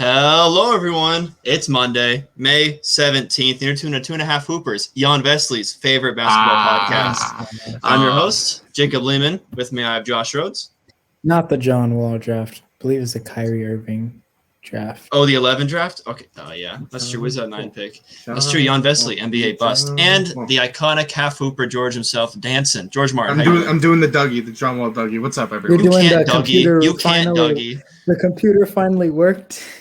Hello, everyone. It's Monday, May 17th. You're tuned to THHoopers, Jan Vesley's favorite basketball podcast. I'm your host, Jacob Lehman. With me, I have Josh Rhodes. Not the John Wall draft. I believe it's the Kyrie Irving draft. Oh, the 11 draft? Okay. Yeah. That's true. Where's that 9 pick? That's true. Jan Vesley, NBA bust. And the iconic half-hooper George himself, dancing. George Martin. I'm doing the Dougie, the John Wall Dougie. What's up, everyone? You're doing You can't, the Dougie. computer You can't, finally, Dougie. The computer finally worked.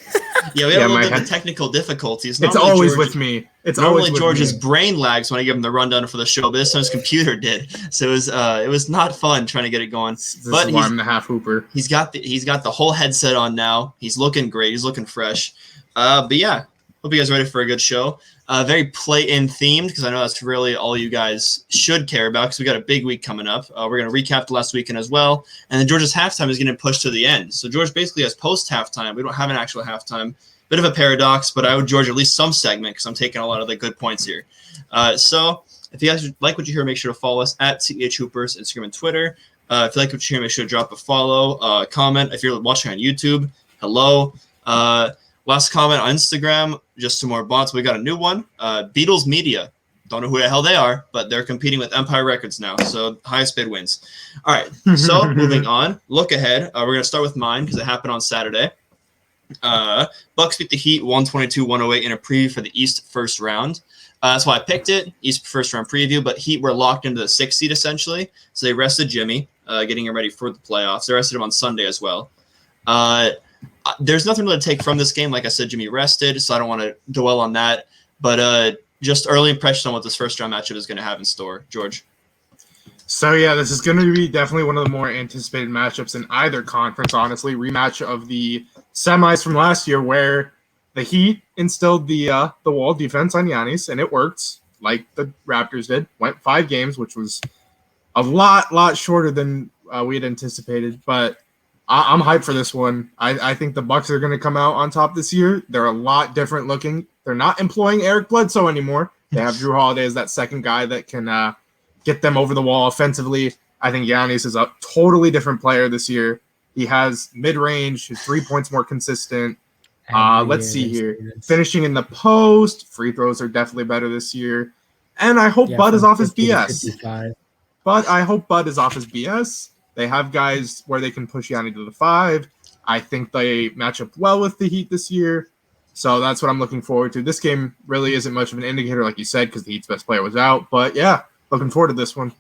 Yeah, we have a little bit of technical difficulties. It's always with me. Normally George's brain lags when I give him the rundown for the show, but this time his computer did. So it was not fun trying to get it going. But I'm the half hooper. He's got the whole headset on now. He's looking great. He's looking fresh. But yeah, hope you guys are ready for a good show. Very play-in themed because I know that's really all you guys should care about because we got a big week coming up. We're going to recap the last weekend as well. And then George's halftime is getting pushed to the end. So George basically has post-halftime. We don't have an actual halftime. Bit of a paradox, but I would George at least some segment because I'm taking a lot of the good points here. So if you guys like what you hear, make sure to follow us at THHoopers, Instagram and Twitter. If you like what you hear, make sure to drop a follow, comment. If you're watching on YouTube, hello. Last comment on Instagram, just some more bots. We got a new one. Beatles Media. Don't know who the hell they are, but they're competing with Empire Records now. So highest bid wins. All right. So moving on. Look ahead. We're going to start with mine because it happened on Saturday. Bucks beat the Heat 122-108 in a preview for the East first round. That's why I picked it. East first round preview, but Heat were locked into the 6th seed essentially. So they rested Jimmy, getting him ready for the playoffs. They rested him on Sunday as well. There's nothing really to take from this game. Like I said, Jimmy rested, so I don't want to dwell on that. But just early impression on what this first round matchup is going to have in store, George. So, yeah, this is going to be definitely one of the more anticipated matchups in either conference, honestly. Rematch of the semis from last year where the Heat instilled the wall defense on Giannis, and it worked like the Raptors did. Went 5 games, which was a lot shorter than we had anticipated. But I'm hyped for this one. I think the Bucks are going to come out on top this year. They're a lot different looking. They're not employing Eric Bledsoe anymore. They have Drew Holiday as that second guy that can get them over the wall offensively. I think Giannis is a totally different player this year. He has mid-range, his 3 points more consistent. Let's see here. Finishing in the post, free throws are definitely better this year. And I hope Bud is off his BS. 55. But I hope Bud is off his BS. They have guys where they can push Giannis to the 5. I think they match up well with the Heat this year. So that's what I'm looking forward to. This game really isn't much of an indicator, like you said, because the Heat's best player was out. But yeah, looking forward to this one.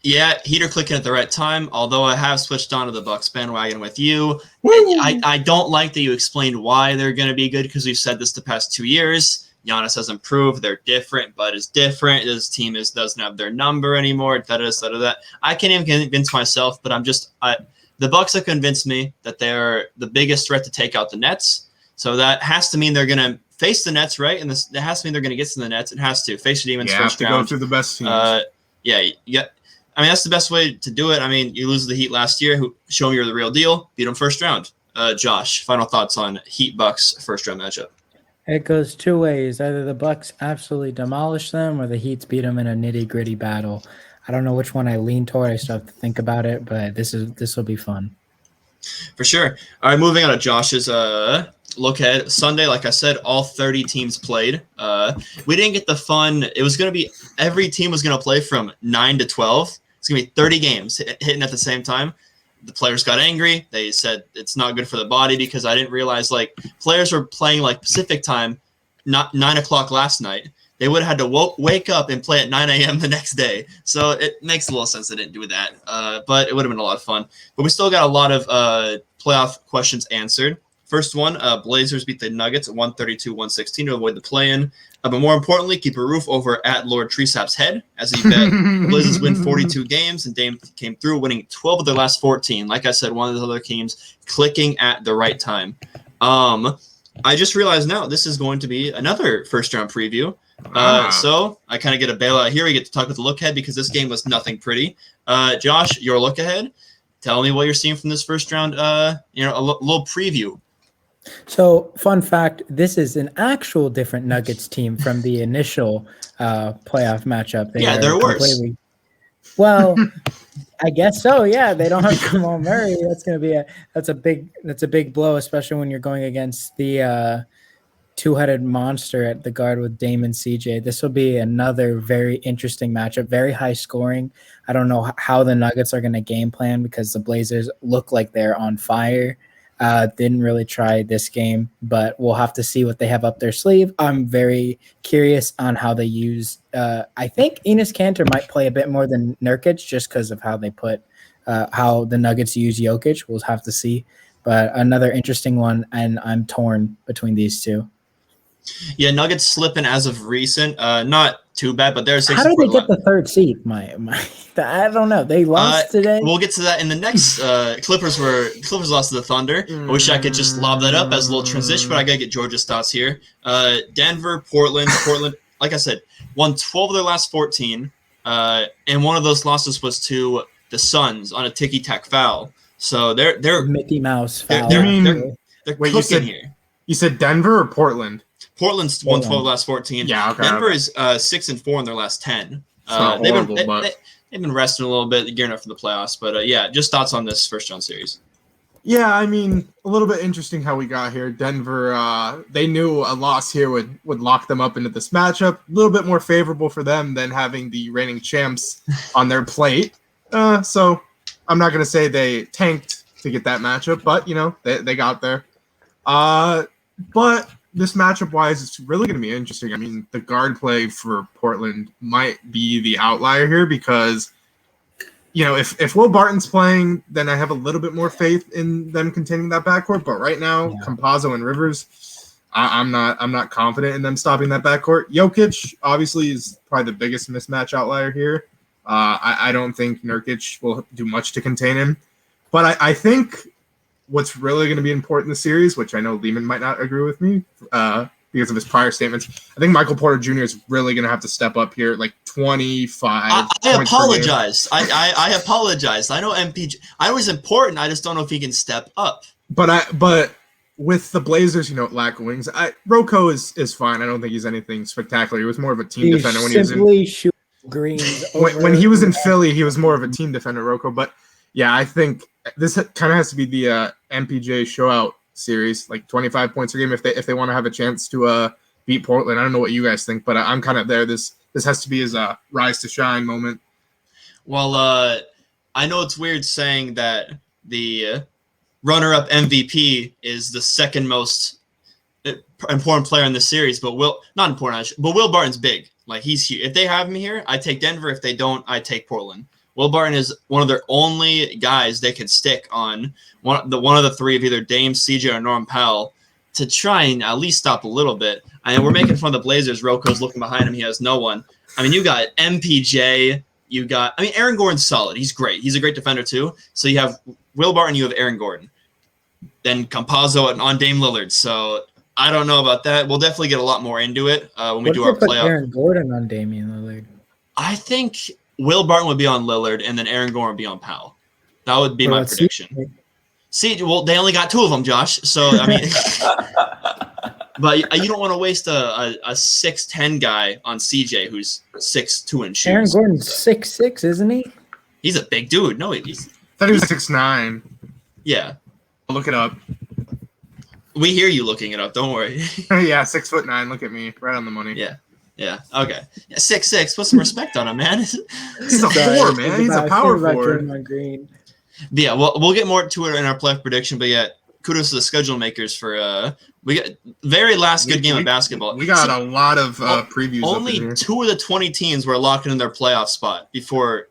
Yeah, Heat are clicking at the right time, although I have switched on to the Bucks bandwagon with you. I don't like that you explained why they're going to be good because we've said this the past 2 years. Giannis has improved. They're different. Bud is different. This team doesn't have their number anymore. Da-da-da-da-da. I can't even convince myself, but the Bucks have convinced me that they're the biggest threat to take out the Nets. So that has to mean they're going to face the Nets, right? And it has to mean they're going to get to the Nets. It has to face the demons first round. Go through the best teams. Yeah. I mean, that's the best way to do it. I mean, you lose to the Heat last year. Show me you're the real deal. Beat them first round. Josh, final thoughts on Heat Bucks first round matchup? It goes 2 ways. Either the Bucks absolutely demolish them or the Heats beat them in a nitty-gritty battle. I don't know which one I lean toward. I still have to think about it, but this will be fun. For sure. All right, moving on to Josh's look ahead. Sunday, like I said, all 30 teams played. We didn't get the fun. It was going to be every team was going to play from 9 to 12. It's going to be 30 games hitting at the same time. The players got angry. They said it's not good for the body because I didn't realize players were playing Pacific time, not 9 o'clock last night. They would have had to wake up and play at 9 a.m. the next day. So it makes a little sense they didn't do that. But it would have been a lot of fun. But we still got a lot of playoff questions answered. First one, Blazers beat the Nuggets at 132-116 to avoid the play-in. But more importantly, keep a roof over at Lord Treesap's head as he bet the Blazers win 42 games, and Dame came through winning 12 of their last 14. Like I said, one of the other teams clicking at the right time. I just realized now this is going to be another first-round preview. So I kind of get a bailout here. We get to talk with the look ahead because this game was nothing pretty. Josh, your look ahead. Tell me what you're seeing from this first round. A little preview. So, fun fact: this is an actual different Nuggets team from the initial playoff matchup. They're worse. Well, I guess so. Yeah, they don't have Jamal Murray. That's a big blow, especially when you're going against the two-headed monster at the guard with Dame and CJ. This will be another very interesting matchup, very high scoring. I don't know how the Nuggets are going to game plan because the Blazers look like they're on fire. Didn't really try this game, but we'll have to see what they have up their sleeve. I'm very curious on how they use. I think Enes Kanter might play a bit more than Nurkic just because of how they put how the Nuggets use Jokic. We'll have to see. But another interesting one, and I'm torn between these two. Yeah, Nuggets slipping as of recent. Not too bad, but they're 6. How did they get the third seed? I don't know. They lost today. We'll get to that in the next. Clippers lost to the Thunder. I wish I could just lob that up as a little transition, but I gotta get Georgia's thoughts here. Denver, Portland. Like I said, won 12 of their last 14, and one of those losses was to the Suns on a ticky-tack foul. So they're Mickey Mouse foul. They're Wait, cooking here. You said Denver or Portland? Portland's won 12 of the last 14. Yeah, okay. Denver is 6-4 in their last 10. They've been resting a little bit, gearing up for the playoffs. But yeah, just thoughts on this first round series. Yeah, I mean, a little bit interesting how we got here. Denver, they knew a loss here would lock them up into this matchup. A little bit more favorable for them than having the reigning champs on their plate. So I'm not going to say they tanked to get that matchup, but, they got there. But this matchup-wise, it's really going to be interesting. I mean, the guard play for Portland might be the outlier here because, if Will Barton's playing, then I have a little bit more faith in them containing that backcourt. But right now, Campazzo and Rivers, I'm not confident in them stopping that backcourt. Jokic, obviously, is probably the biggest mismatch outlier here. I don't think Nurkic will do much to contain him. But I think what's really going to be important in the series, which I know Lehman might not agree with me because of his prior statements, I think Michael Porter Jr. is really going to have to step up here, like 25. I apologize. I apologize. I know MPJ. I know he's important. I just don't know if he can step up. But with the Blazers, lack of wings, Rocco is fine. I don't think he's anything spectacular. He was more of a team defender when he was in Greens. When he was in Philly, he was more of a team defender, Rocco. But yeah, I think this kind of has to be the MPJ show-out series, like 25 points a game if they want to have a chance to beat Portland. I don't know what you guys think, but I'm kind of there. This has to be his rise to shine moment. Well, I know it's weird saying that the runner-up MVP is the second most important player in the series, but Will Barton's big. Like, he's huge. If they have him here, I take Denver. If they don't, I take Portland. Will Barton is one of their only guys they can stick on one of the three of either Dame, CJ, or Norm Powell to try and at least stop a little bit. I mean, we're making fun of the Blazers. Rocco's looking behind him. He has no one. I mean, you got MPJ. Aaron Gordon's solid. He's great. He's a great defender too. So you have Will Barton, you have Aaron Gordon. Then Campazzo on Dame Lillard. So I don't know about that. We'll definitely get a lot more into it when we do our playoff. Aaron Gordon on Damian Lillard. I think Will Barton would be on Lillard, and then Aaron Gordon would be on Powell. That would be my prediction. See, well, they only got two of them, Josh. So, I mean, but you don't want to waste a 6'10" guy on CJ who's 6'2" in shoes. Aaron Gordon's 6'6", isn't he? He's a big dude. No, he's. I thought he was 6'9". Yeah. I'll look it up. We hear you looking it up. Don't worry. Yeah, 6'9". Look at me, right on the money. Yeah. Okay. 6'6". Put some respect on him, man. He's a 4, man. He's a power forward. Yeah, we'll get more to it in our playoff prediction, but yeah, kudos to the schedule makers for we got very last good game of basketball. We got a lot of previews. Only 2 of the 20 teams were locked in their playoff spot before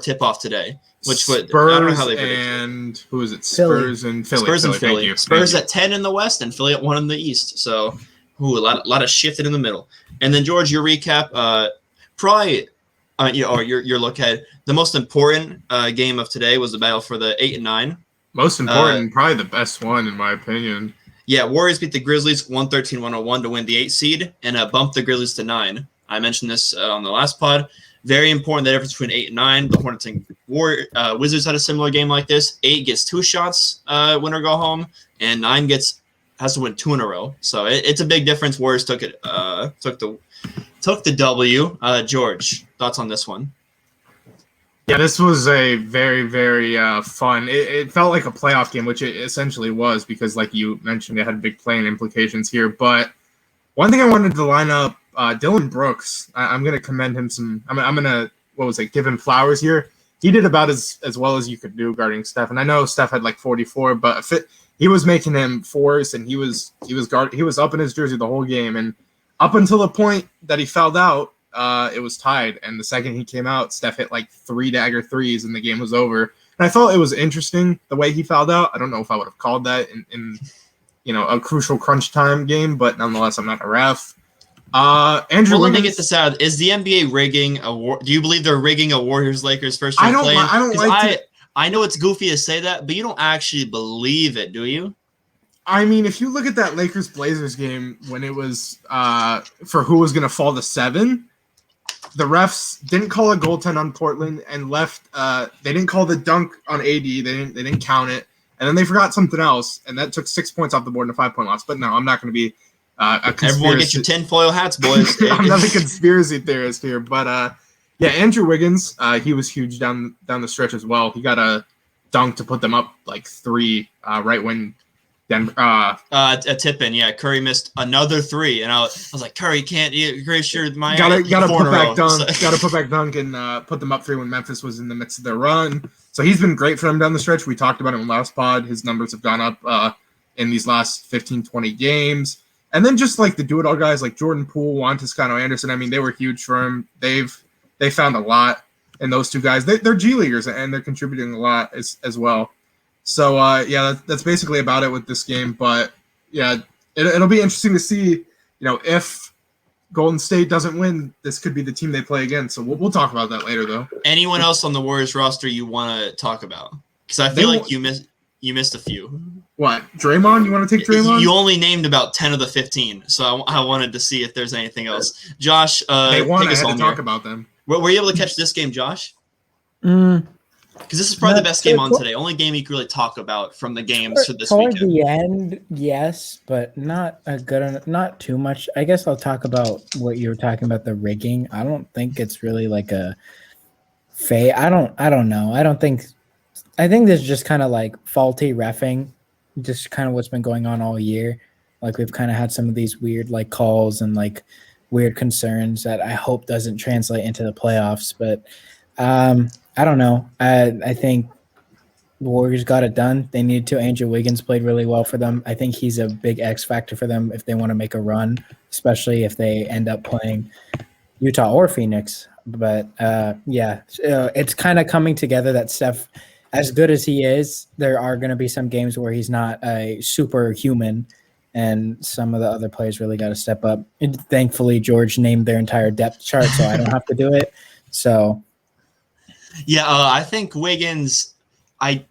tip off today. Which would I don't know how they predicted. And who is it? Spurs and Philly. Spurs and Philly. Spurs at 10 in the West and Philly at 1 in the East. So, a lot of shifting in the middle. And then George, your recap. Probably, your look ahead. The most important game of today was the battle for the 8 and 9. Most important, probably the best one in my opinion. Yeah, Warriors beat the Grizzlies 113-101 to win the 8 seed and bumped the Grizzlies to 9. I mentioned this on the last pod. Very important, the difference between 8 and 9. The Hornets and Wizards had a similar game like this. 8 gets 2 shots, win or go home, and 9 has to win 2 in a row. So it's a big difference. Warriors took the W. George, thoughts on this one? Yeah, this was a very, very fun. It felt like a playoff game, which it essentially was because, like you mentioned, it had big playing implications here. But one thing I wanted to line up, Dylan Brooks, I'm going to commend him some. I'm going to, give him flowers here. He did about as well as you could do guarding Steph. And I know Steph had like 44, but he was making him force, and he was up in his jersey the whole game. And up until the point that he fouled out, it was tied. And the second he came out, Steph hit like 3 dagger threes, and the game was over. And I thought it was interesting the way he fouled out. I don't know if I would have called that in a crucial crunch time game, but nonetheless, I'm not a ref. Andrew, let me get this out. Is the NBA rigging do you believe they're rigging a Warriors-Lakers first round play? I don't like it. I know it's goofy to say that, but you don't actually believe it, do you? I mean, if you look at that Lakers-Blazers game when it was for who was going to fall to 7, the refs didn't call a goaltend on Portland and left. They didn't call the dunk on AD. They didn't count it, and then they forgot something else, and that took 6 points off the board and a 5-point loss. But no, I'm not going to be a conspiracy. Everyone get your tinfoil hats, boys. I'm not a conspiracy theorist here, but yeah, Andrew Wiggins, he was huge down the stretch as well. He got a dunk to put them up like 3 right when Denver. A tip in, yeah. Curry missed another 3, and I was like, Curry can't. Curry sure my gotta put back dunk. Gotta put back dunk and put them up 3 when Memphis was in the midst of their run. So he's been great for them down the stretch. We talked about it in last pod. His numbers have gone up in these last 15, 20 games. And then just like the do-it-all guys like Jordan Poole, Juan Toscano Anderson, I mean, they were huge for him. They found a lot in those 2 guys. They're G Leaguers, and they're contributing a lot as well. So, yeah, that's basically about it with this game. But, yeah, it'll be interesting to see, if Golden State doesn't win, this could be the team they play again. So we'll talk about that later, though. Anyone else on the Warriors roster you want to talk about? Because I feel like you missed a few. What, Draymond? You want to take Draymond? You only named about 10 of the 15, so I wanted to see if there's anything else. Josh, they won. I had to talk here. about them. Were you able to catch this game, Josh? Because this is probably the best game on today. Only game you can really talk about from the games for this weekend. Toward the end, yes, but not not too much. I guess I'll talk about what you were talking about, the rigging. I don't think it's really like a I don't know. I think there's just kind of like faulty reffing, just kind of what's been going on all year. Like we've kind of had some of these weird like calls and like weird concerns that I hope doesn't translate into the playoffs. But I don't know. I think the Warriors got it done. They needed to. Andrew Wiggins played really well for them. I think he's a big X factor for them if they want to make a run, especially if they end up playing Utah or Phoenix. But yeah, it's kind of coming together that Steph, as good as he is, there are going to be some games where he's not a superhuman, and some of the other players really got to step up. And thankfully, George named their entire depth chart, so I don't have to do it. So, yeah, I think Wiggins, I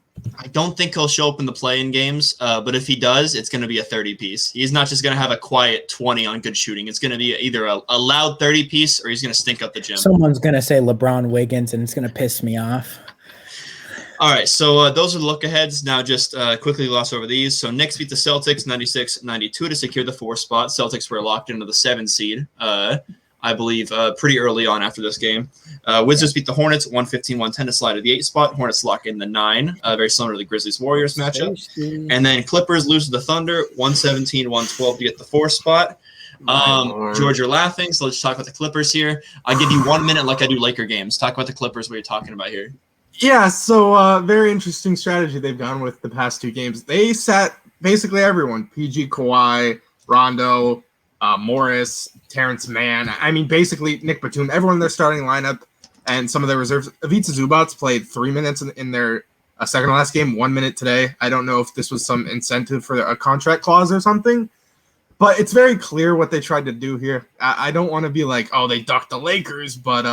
don't think he'll show up in the play-in games, but if he does, it's going to be a 30-piece. He's not just going to have a quiet 20 on good shooting. It's going to be either a loud 30-piece or he's going to stink up the gym. Someone's going to say LeBron Wiggins, and it's going to piss me off. All right, so those are the look-aheads. Now just quickly gloss over these. So Knicks beat the Celtics 96-92 to secure the 4th spot. Celtics were locked into the 7 seed, I believe, pretty early on after this game. Wizards beat the Hornets 115-110 to slide to the 8th spot. Hornets lock in the 9, very similar to the Grizzlies-Warriors matchup. And then Clippers lose to the Thunder 117-112 to get the 4th spot. George, you're laughing, so let's talk about the Clippers here. I'll give you 1 minute like I do Laker games. Talk about the Clippers, what you're talking about here. Yeah, so very interesting strategy they've gone with the past 2 games. They sat basically everyone, PG, Kawhi, Rondo, Morris, Terrence Mann. I mean, basically Nick Batum, everyone in their starting lineup and some of their reserves. Ivica Zubac played 3 minutes in their second to last game, 1 minute today. I don't know if this was some incentive for a contract clause or something, but it's very clear what they tried to do here. I don't want to be like, oh, they ducked the Lakers, but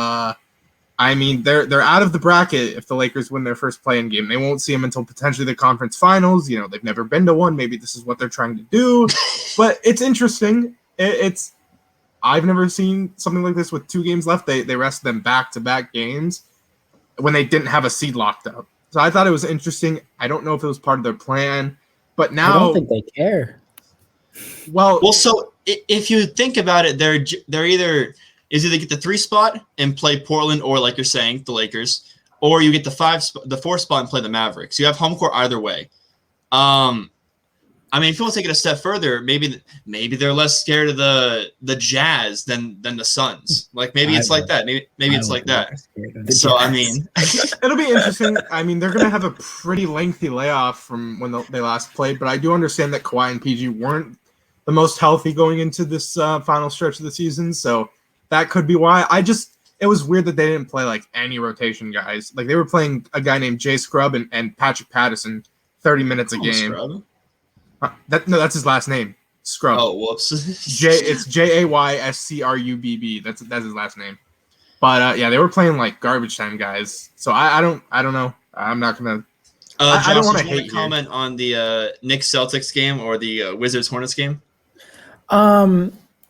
I mean, they're out of the bracket if the Lakers win their first play-in game. They won't see them until potentially the conference finals. You know, they've never been to one. Maybe this is what they're trying to do. But it's interesting. I've never seen something like this with 2 games left. They rested them back-to-back games when they didn't have a seed locked up. So I thought it was interesting. I don't know if it was part of their plan. But now I don't think they care. Well, so if you think about it, they're either get the 3 spot and play Portland or, like you're saying, the Lakers, or you get the 4 spot and play the Mavericks. You have home court either way. I mean, if you want to take it a step further, maybe they're less scared of the Jazz than the Suns. Like maybe it's like that. Maybe it's like that. So I mean, it'll be interesting. I mean, they're gonna have a pretty lengthy layoff from when they last played, but I do understand that Kawhi and PG weren't the most healthy going into this final stretch of the season, so that could be why. It was weird that they didn't play like any rotation guys. Like they were playing a guy named Jay Scrubb and Patrick Patterson 30 minutes a game. Scrub? That's his last name. Scrub. Oh, whoops. It's JAYSCRUBB. That's his last name. But yeah, they were playing like garbage time guys. So I don't know. I'm not gonna. Josh, I don't want to hate comment on the Knicks Celtics game or the Wizards Hornets game.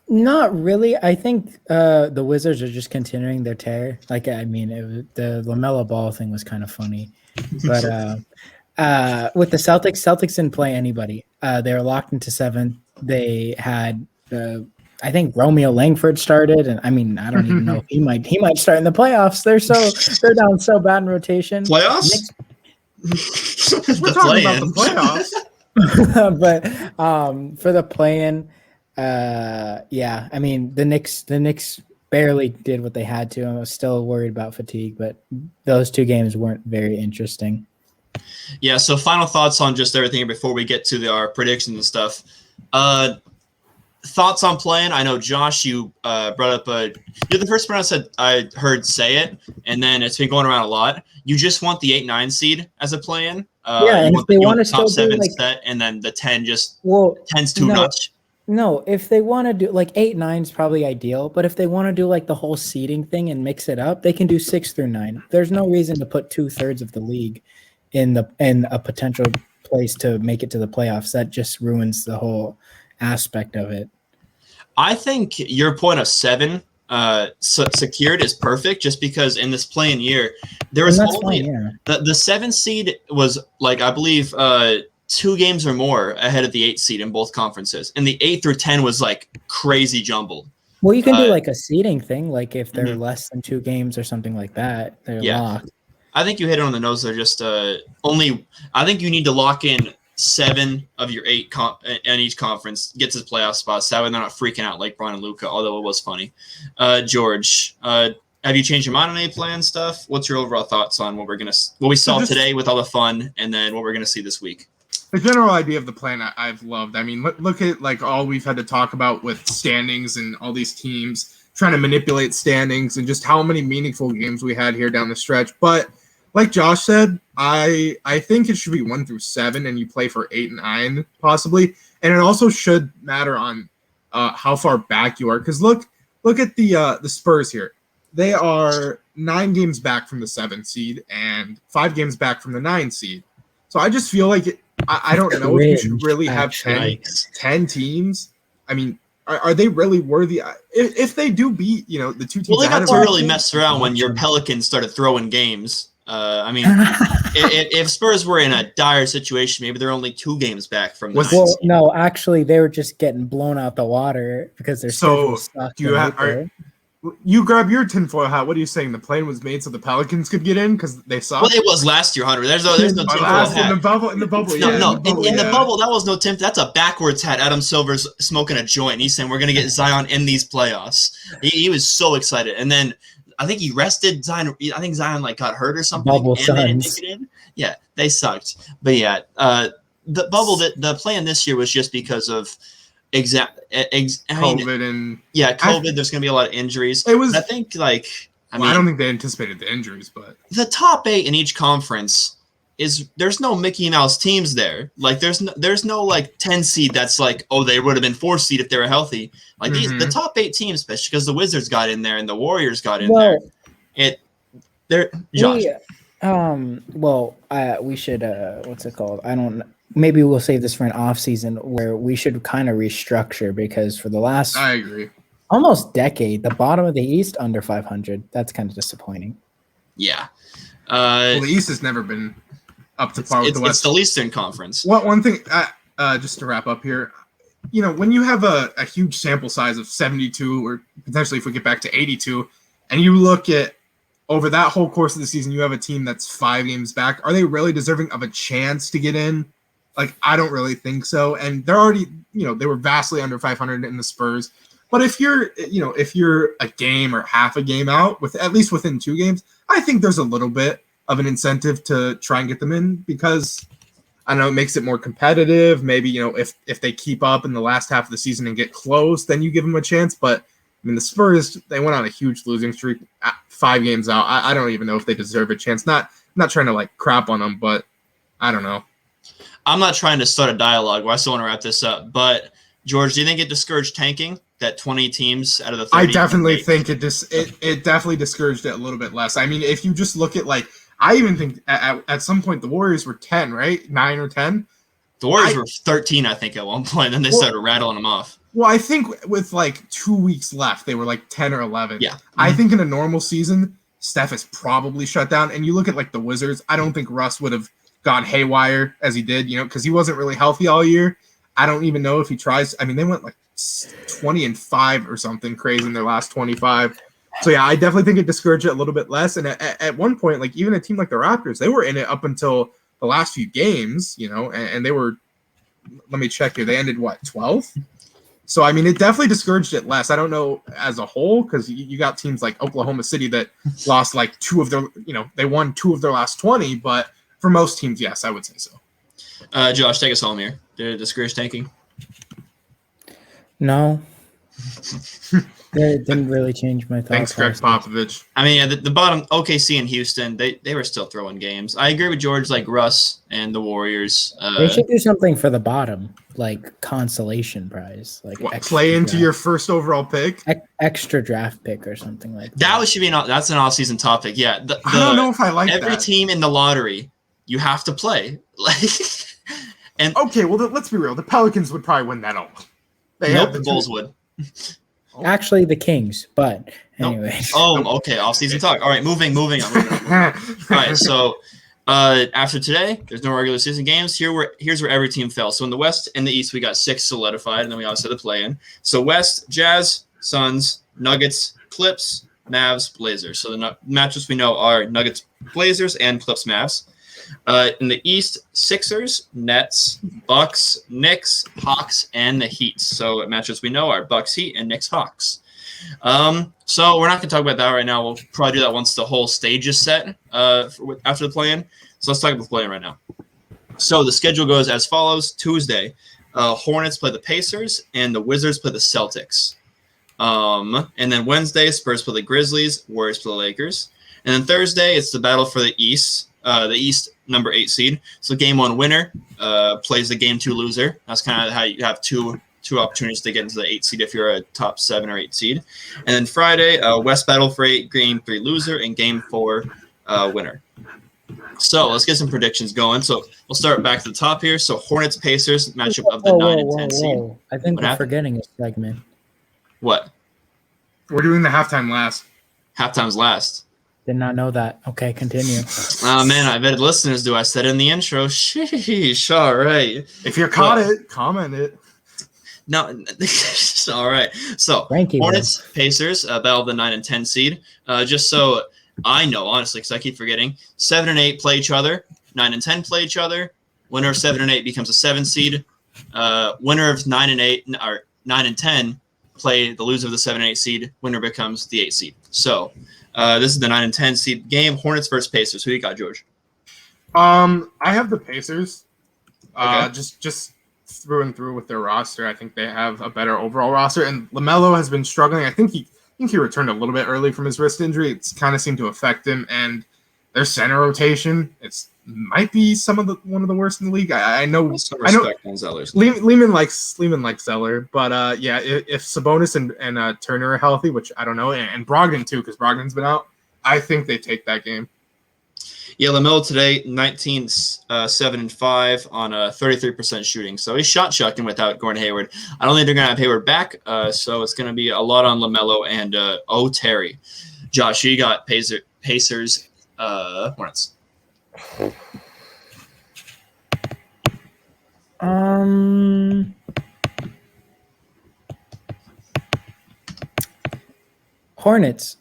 Not really. I think the Wizards are just continuing their tear. Like I mean, the LaMelo Ball thing was kind of funny, but with the Celtics didn't play anybody. They were locked into 7. They had I think Romeo Langford started, and I mean I don't even know if he might start in the playoffs. They're down so bad in rotation. Playoffs? We're talking about the playoffs. But for the play-in, yeah, I mean the Knicks barely did what they had to. I was still worried about fatigue, but those 2 games weren't very interesting. Yeah, so final thoughts on just everything before we get to our predictions and stuff. Thoughts on playing? I know, Josh, you brought up you're the first person I heard say it, and then it's been going around a lot. You just want the 8-9 seed as a play-in. Yeah, and if they want to top still 7 do set, and then the 10 just 10's too no. much. No, if they want to do like 8-9 is probably ideal, but if they want to do like the whole seeding thing and mix it up, they can do 6 through 9. There's no reason to put 2/3 of the league in a potential place to make it to the playoffs. That just ruins the whole aspect of it. I think your point of 7 secured is perfect, just because in this play-in year there was only the 7 seed was like I believe 2 games or more ahead of the 8 seed in both conferences, and the 8 through 10 was like crazy jumbled. Well, you can do like a seeding thing, like if they're less than 2 games or something like that, they're locked. I think you hit it on the nose. They're just only. I think you need to lock in 7 of your 8 in each conference, get to the playoff spots. That way they're not freaking out like Brian and Luka, although it was funny. George, have you changed your mind on any plan stuff? What's your overall thoughts on what we saw today with all the fun, and then what we're gonna see this week? The general idea of the plan I've loved. I mean, look at like all we've had to talk about with standings and all these teams trying to manipulate standings, and just how many meaningful games we had here down the stretch. But like Josh said, I think it should be 1 through 7, and you play for 8 and 9 possibly. And it also should matter on how far back you are, because look at the Spurs here. They are 9 games back from the 7th seed and 5 games back from the 9 seed. So I just feel like I don't know if you should really have 10 teams. I mean, are they really worthy? If they do beat the 2 teams? Well, they got to really mess around when your Pelicans started throwing games. I mean, if Spurs were in a dire situation, maybe they're only 2 games back from the. Well, no, actually, they were just getting blown out the water because they're so. You grab your tinfoil hat. What are you saying? The plan was made so the Pelicans could get in because they suck. Well, it was last year, Hunter. There's no tinfoil hat. In the bubble. In the bubble, that was no tinfoil. That's a backwards hat. Adam Silver's smoking a joint. He's saying we're gonna get Zion in these playoffs. He was so excited, and then I think he rested Zion. I think Zion got hurt or something. Bubble Suns. Yeah, they sucked. But yeah, the bubble the plan this year was just because of COVID. There's going to be a lot of injuries. It was. I think I don't think they anticipated the injuries, but the top 8 in each conference there's no Mickey Mouse teams there. Like there's no 10 seed that's they would have been 4 seed if they were healthy. The top 8 teams, especially because the Wizards got in there and the Warriors got in there. Josh. We should what's it called? I don't know. Maybe we'll save this for an off season where we should kind of restructure, because for the last I agree almost decade, the bottom of the East under 500. That's kind of disappointing. Yeah. The East has never been up to par with the West. It's the Eastern Conference. One thing, just to wrap up here, when you have a huge sample size of 72, or potentially if we get back to 82, and you look at over that whole course of the season, you have a team that's 5 games back. Are they really deserving of a chance to get in? Like, I don't really think so. And they're already, they were vastly under 500 in the Spurs. But if you're a game or half a game out, with at least within 2 games, I think there's a little bit of an incentive to try and get them in because, I don't know, it makes it more competitive. Maybe, if they keep up in the last half of the season and get close, then you give them a chance. But I mean, the Spurs, they went on a huge losing streak, 5 games out. I don't even know if they deserve a chance. Not trying to like crap on them, but I don't know. I'm not trying to start a dialogue. I still want to wrap this up. But George, do you think it discouraged tanking that 20 teams out of the 30? I definitely think it definitely discouraged it a little bit less. I mean, if you just look at I even think at some point the Warriors were 10, right? 9 or 10. The Warriors were 13, I think, at one point. Then they started rattling them off. Well, I think with 2 weeks left, they were 10 or 11. Yeah. I think in a normal season, Steph is probably shut down. And you look at the Wizards, I don't think Russ would have gone haywire as he did, because he wasn't really healthy all year. I don't even know if he tries. I mean, they went 20-5 or something crazy in their last 25. So yeah, I definitely think it discouraged it a little bit less. And at one point, even a team like the Raptors, they were in it up until the last few games, and they were. Let me check here. They ended 12th. So, I mean, it definitely discouraged it less. I don't know as a whole because you got teams like Oklahoma City that lost 2 of their, they won 2 of their last 20. But for most teams, yes, I would say so. Josh, take us home here. Did it discourage tanking? No. It didn't really change my thoughts. Thanks, Greg Popovich. I mean, the bottom, OKC and Houston, they were still throwing games. I agree with George, Russ and the Warriors. They should do something for the bottom, consolation prize. Play into your first overall pick? Extra draft pick or something like that. That should be that's an off-season topic, yeah. I don't know if I like every that. Team in the lottery, you have to play. And okay, well, let's be real. The Pelicans would probably win that all. The Bulls would. Actually, the Kings, but anyway. Oh, okay. Off-season talk. All right, moving on. All right, so after today, there's no regular season games. Here's where every team fell. So in the West and the East, we got 6 solidified, and then we also had the play-in. So West, Jazz, Suns, Nuggets, Clips, Mavs, Blazers. So the matchups we know are Nuggets, Blazers, and Clips, Mavs. In the East, Sixers, Nets, Bucks, Knicks, Hawks, and the Heat. So matchups we know are Bucks, Heat, and Knicks, Hawks. So we're not going to talk about that right now. We'll probably do that once the whole stage is set after the play-in. So let's talk about the play-in right now. So the schedule goes as follows. Tuesday, Hornets play the Pacers, and the Wizards play the Celtics. And then Wednesday, Spurs play the Grizzlies, Warriors play the Lakers. And then Thursday, it's the battle for the East. The East number 8 seed. So game 1 winner plays the game 2 loser. That's kind of how you have two opportunities to get into the 8 seed if you're a top 7 or 8 seed. And then Friday, West battle for 8, game 3 loser, and game 4 winner. So let's get some predictions going. So we'll start back to the top here. So Hornets Pacers matchup of the 9 and 10 seed. I think we're forgetting a segment. What? We're doing the halftime last. Halftime's last. Did not know that. Okay, continue. Oh, man, I bet listeners do. I said in the intro. Sheesh, all right. If you caught it, comment it. No, all right. So, Hornets, Pacers, battle of the 9 and 10 seed. Just so I know, honestly, because I keep forgetting, 7 and 8 play each other. 9 and 10 play each other. Winner of 7 and 8 becomes a 7 seed. Winner of 9 and 8 or 9 and 10 play the loser of the 7 and 8 seed. Winner becomes the 8 seed. So, this is the 9 and 10 seed game. Hornets versus Pacers. Who you got, George? I have the Pacers. Okay. Just through and through with their roster. I think they have a better overall roster. And LaMelo has been struggling. I think he returned a little bit early from his wrist injury. It's kind of seemed to affect him. And their center rotation, might be one of the worst in the league. I know. Some respect on Zeller's. Lehman likes Zeller, but yeah, if Sabonis and Turner are healthy, which I don't know, and Brogdon too, because Brogdon's been out, I think they take that game. Yeah, LaMelo today, 19, 7 and 5 on 33% shooting. So he's shot chucking without Gordon Hayward. I don't think they're gonna have Hayward back, so it's gonna be a lot on LaMelo and Terry. Josh, you got Pacers, Hornets. Hornets.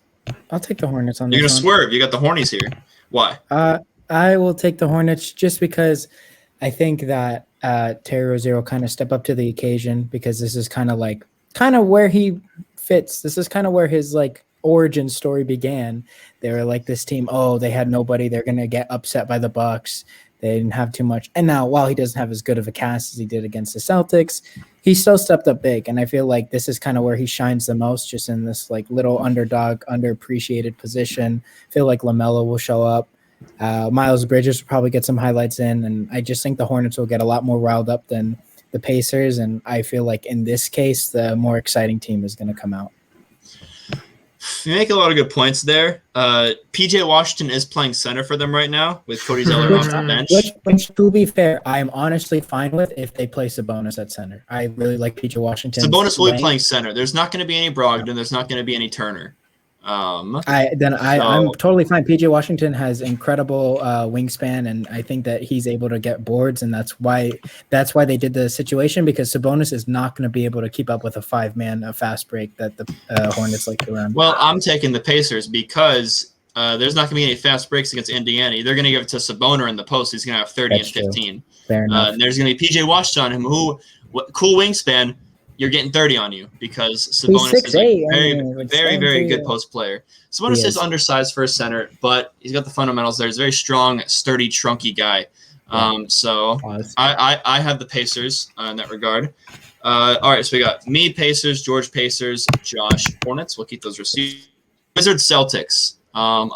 I'll take the Hornets on You're this gonna one. swerve. You got the Hornies here. Why? I will take the Hornets just because I think that Terry Rozier will kind of step up to the occasion because this is kind of where he fits. This is kind of where his like origin story began. They were like this team. Oh, they had nobody. They're gonna get upset by the Bucks. They didn't have too much. And now, while he doesn't have as good of a cast as he did against the Celtics, he still stepped up big. And I feel like this is kind of where he shines the most, just in this like little underdog, underappreciated position. I feel like LaMelo will show up. Miles Bridges will probably get some highlights in. And I just think the Hornets will get a lot more riled up than the Pacers. And I feel like in this case, the more exciting team is going to come out. You make a lot of good points there. PJ Washington is playing center for them right now with Cody Zeller off the bench. Which, to be fair, I'm honestly fine with if they play Sabonis at center. I really like PJ Washington. Sabonis will be playing center. There's not going to be any Brogdon. There's not going to be any Turner. I'm totally fine. PJ Washington has incredible wingspan, and I think that he's able to get boards, and that's why they did the situation, because Sabonis is not going to be able to keep up with a 5-man fast break that the Hornets like to run. Well, I'm taking the Pacers because there's not going to be any fast breaks against Indiana. They're going to give it to Sabonis in the post. He's going to have 30 That's and 15. True. Fair enough. And there's going to be PJ Washington on him, cool wingspan. You're getting 30 on you because Sabonis is a very good post player. Sabonis is undersized for a center, but he's got the fundamentals there. He's a very strong, sturdy, trunky guy. So I have the Pacers in that regard. All right, so we got me, Pacers, George, Pacers, Josh, Hornets. We'll keep those receivers. Wizards, Celtics. I'll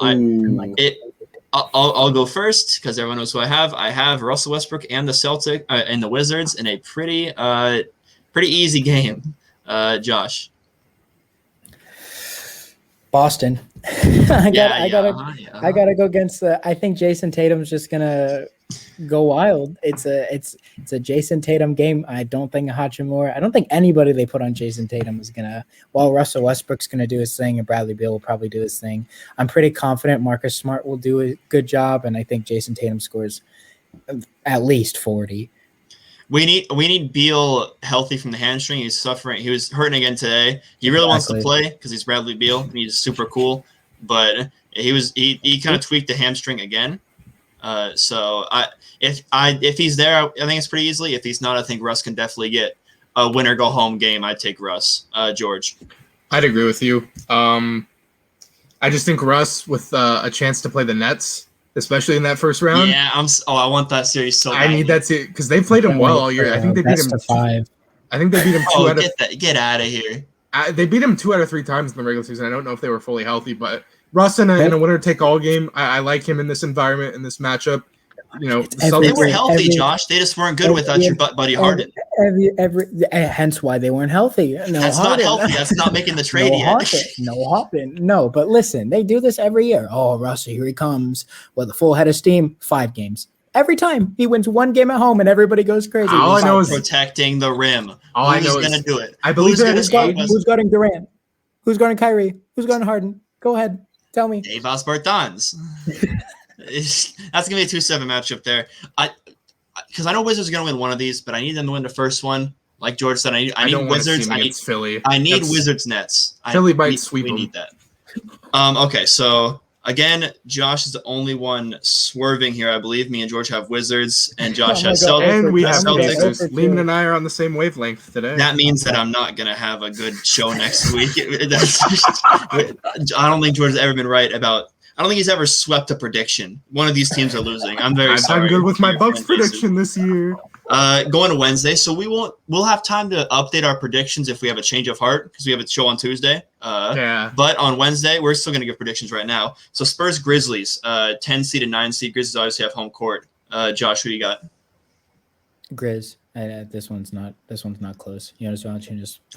go first because everyone knows who I have. I have Russell Westbrook and the Wizards in a pretty easy game. Josh. Boston. I gotta go against I think Jason Tatum's just gonna go wild. It's a Jason Tatum game. I don't think anybody they put on Jason Tatum is gonna, while Russell Westbrook's gonna do his thing and Bradley Beal will probably do his thing. I'm pretty confident Marcus Smart will do a good job, and I think Jason Tatum scores at least 40. We need Beal healthy from the hamstring. He's suffering. He was hurting again today. He really wants to play because he's Bradley Beal and he's super cool. But he kind of tweaked the hamstring again. So if he's there, I think it's pretty easily. If he's not, I think Russ can definitely get a winner go home game. I'd take Russ. George. I'd agree with you. I just think Russ with a chance to play the Nets, especially in that first round. Yeah, I want that series so badly. I need that series because they played him well all year. I think they beat him 5. I think they beat him 2 out of. Get out of here. They beat him 2 out of 3 times in the regular season. I don't know if they were fully healthy, but Russ in a winner-take-all game, I like him in this environment, in this matchup. You know, they were healthy, Josh. They just weren't good without your buddy Harden. Hence why they weren't healthy. That's not healthy. That's not making the trade yet. No Harden. No, but listen, they do this every year. Oh, Russell, here he comes with a full head of steam. 5 games. Every time he wins 1 game at home and everybody goes crazy. All I know is protecting the rim. I know is going to do it. I believe who's guarding Durant? Who's guarding Kyrie? Who's guarding Harden? Go ahead. Tell me. Davis Bertans. That's going to be a 2-7 matchup there. Because I know Wizards are going to win one of these, but I need them to win the first one. Like George said, I need Wizards. I need Philly. I need Wizards Nets. Philly might sweep them. We need that. Okay, so again, Josh is the only one swerving here. I believe me and George have Wizards, and Josh has Celtics. And we have Celtics. Lehman and I are on the same wavelength today. That means that I'm not going to have a good show next week. I don't think George has ever been right about. I don't think he's ever swept a prediction. One of these teams are losing. I'm very sorry. I'm good with my Bucks prediction this year. Going to Wednesday, so we'll have time to update our predictions if we have a change of heart because we have a show on Tuesday. But on Wednesday, we're still going to give predictions right now. So Spurs Grizzlies, 10 seed and 9 seed. Grizzlies obviously have home court. Josh, who you got? Grizz. This one's not close. You know,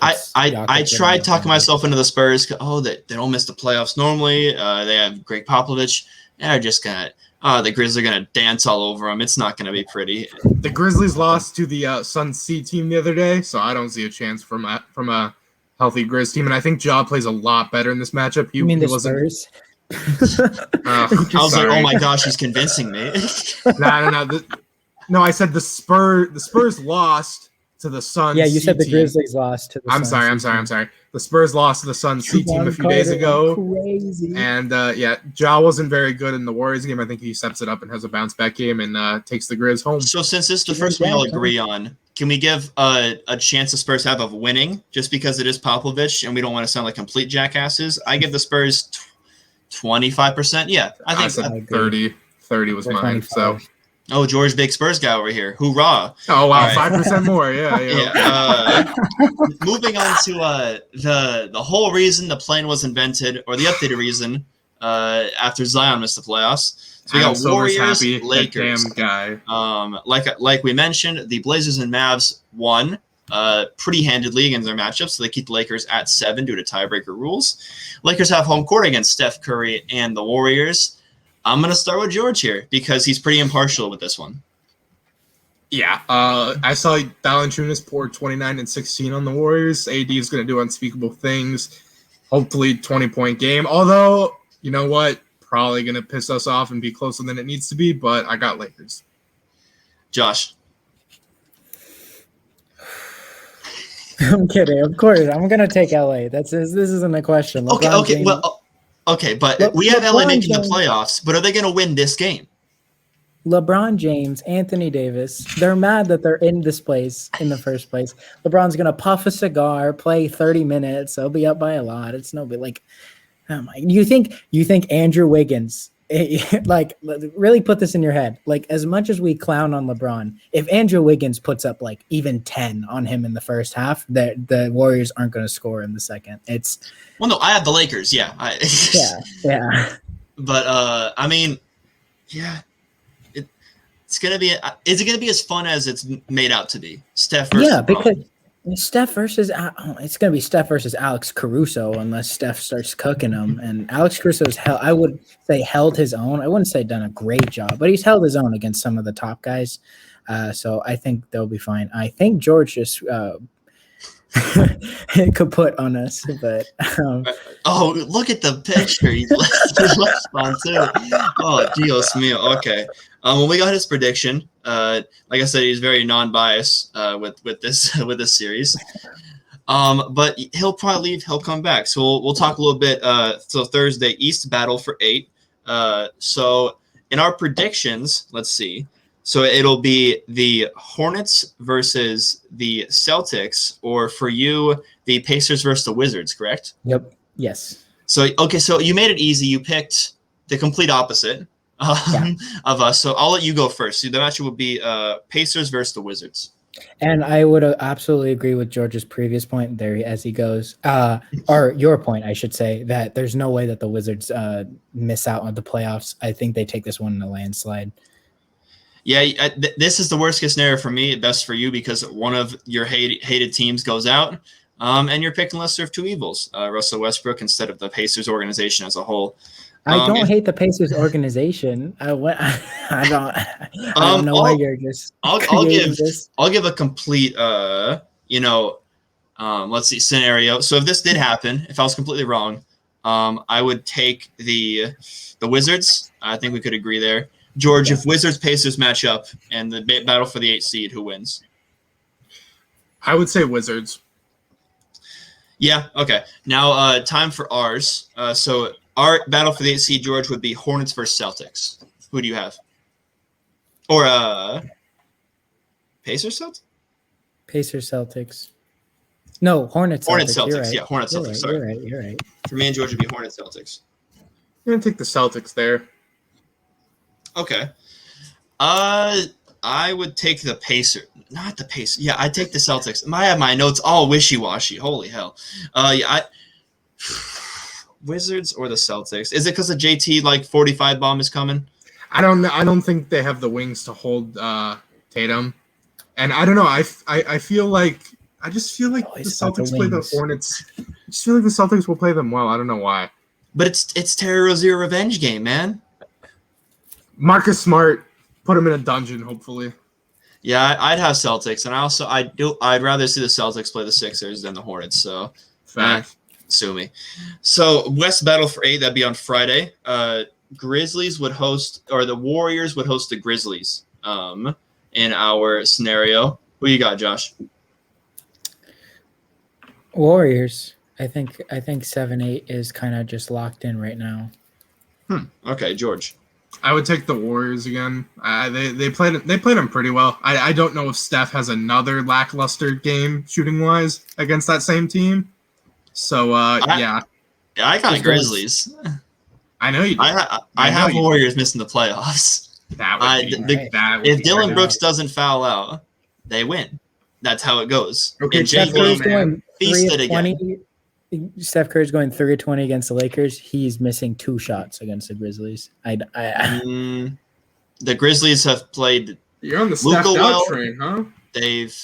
I tried talking myself into the Spurs. Oh, they don't miss the playoffs normally. They have Greg Popovich. They're just gonna. The Grizzlies are gonna dance all over them. It's not gonna be pretty. The Grizzlies lost to the Sun C team the other day, so I don't see a chance from a healthy Grizz team. And I think Ja plays a lot better in this matchup. You mean the Spurs? I was like, oh my gosh, he's convincing me. No. No, I said the Spurs lost to the Suns. Yeah, you said the C-team. Grizzlies lost to the I'm Suns. sorry. The Spurs lost to the Suns C team a few days ago. Crazy. And Ja wasn't very good in the Warriors game. I think he steps it up and has a bounce back game and takes the Grizz home. So since this is the first one we all agree on, can we give a chance the Spurs have of winning just because it is Popovich and we don't want to sound like complete jackasses? I give the Spurs 25%. Yeah, I said 30. 30 was mine. 25. So. Oh, George, big Spurs guy over here. Hoorah. Oh, wow. Right. 5% more. Yeah. Moving on to the whole reason the plane was invented, or the updated reason, after Zion missed the playoffs. So we got Warriors, Lakers. Damn guy. Like we mentioned, the Blazers and Mavs won pretty handedly against their matchup, so they keep the Lakers at 7 due to tiebreaker rules. Lakers have home court against Steph Curry and the Warriors. I'm going to start with George here because he's pretty impartial with this one. Yeah. I saw Valanciunas pour 29 and 16 on the Warriors. AD is going to do unspeakable things. Hopefully 20-point game. Although, you know what? Probably going to piss us off and be closer than it needs to be, but I got Lakers. Josh. I'm kidding. Of course. I'm going to take LA. This isn't a question. Okay, but we have LA making the playoffs, but are they going to win this game? LeBron James, Anthony Davis, they're mad that they're in this place in the first place. LeBron's going to puff a cigar, play 30 minutes. They'll be up by a lot. It's no bit like, oh my, you think Andrew Wiggins, like, really put this in your head. Like, as much as we clown on LeBron, if Andrew Wiggins puts up like even 10 on him in the first half, the Warriors aren't going to score in the second. Well, no, I have the Lakers. Yeah. Yeah. But I mean, yeah, it's gonna be. Is it gonna be as fun as it's made out to be? Steph versus LeBron. Because Steph versus it's gonna be Steph versus Alex Caruso unless Steph starts cooking them. And Alex Caruso's I would say held his own. I wouldn't say done a great job, but he's held his own against some of the top guys. So I think they'll be fine. I think George just could put on us, but oh, look at the picture he left on too. Oh, Dios mío. Okay. When we got his prediction, like I said, he's very non-biased with this series. But he'll probably leave. He'll come back. So we'll talk a little bit. So Thursday, East battle for 8. So in our predictions, let's see. So it'll be the Hornets versus the Celtics, or for you, the Pacers versus the Wizards, correct? Yep. Yes. So, okay, so you made it easy. You picked the complete opposite of us. So I'll let you go first. So the matchup would be Pacers versus the Wizards. And I would absolutely agree with George's previous point there as he goes, or your point, I should say, that there's no way that the Wizards miss out on the playoffs. I think they take this one in a landslide. Yeah, this is the worst case scenario for me, best for you, because one of your hated teams goes out, and you're picking lesser of two evils, Russell Westbrook instead of the Pacers organization as a whole. I don't hate the Pacers organization. I don't know why you're just. I'll give a complete let's see, scenario. So if this did happen, if I was completely wrong, I would take the Wizards. I think we could agree there. George, if Wizards-Pacers match up and the battle for the 8th seed, who wins? I would say Wizards. Yeah, okay. Now, time for ours. So our battle for the 8th seed, George, would be Hornets versus Celtics. Who do you have? Or Pacers Celtics? Pacers Celtics. No, Hornets Celtics. Hornets Celtics. Right. Yeah, Hornets Celtics. Sorry. You're right. For me and George, it'd be Hornets Celtics. I'm going to take the Celtics there. Okay. I would take the Pacers. Not the Pacers. Yeah, I'd take the Celtics. I have my notes all wishy-washy. Holy hell. Wizards or the Celtics? Is it because the JT 45 bomb is coming? I don't think they have the wings to hold Tatum. And I don't know. I feel like the Celtics play the Hornets. I just feel like the Celtics will play them well. I don't know why. But it's Terry Rozier revenge game, man. Marcus Smart, put him in a dungeon, hopefully. Yeah, I'd have Celtics, and I'd rather see the Celtics play the Sixers than the Hornets. So, sue me. So West battle for 8, that'd be on Friday. Grizzlies would host, or the Warriors would host the Grizzlies. In our scenario, who you got, Josh? Warriors. I think 7-8 is kind of just locked in right now. Okay, George. I would take the Warriors again. They played them pretty well. I don't know if Steph has another lackluster game shooting wise against that same team. So yeah, I got Grizzlies. I know you do. I have Warriors missing the playoffs. That would be if Dylan Brooks doesn't foul out, they win. That's how it goes. Okay, Steph Curry's going 3 of 20. Again. Steph Curry's going 3 of 20 against the Lakers. He's missing 2 shots against the Grizzlies. The Grizzlies have played. You're on the Steph out train, huh? They've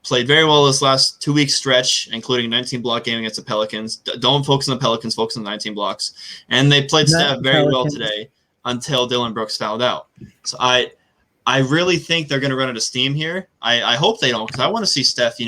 played very well this last 2-week stretch, including a 19-block game against the Pelicans. Don't focus on the Pelicans, focus on the 19 blocks. And they played Steph very well today until Dylan Brooks fouled out. So I really think they're going to run out of steam here. I hope they don't, because I want to see Steph,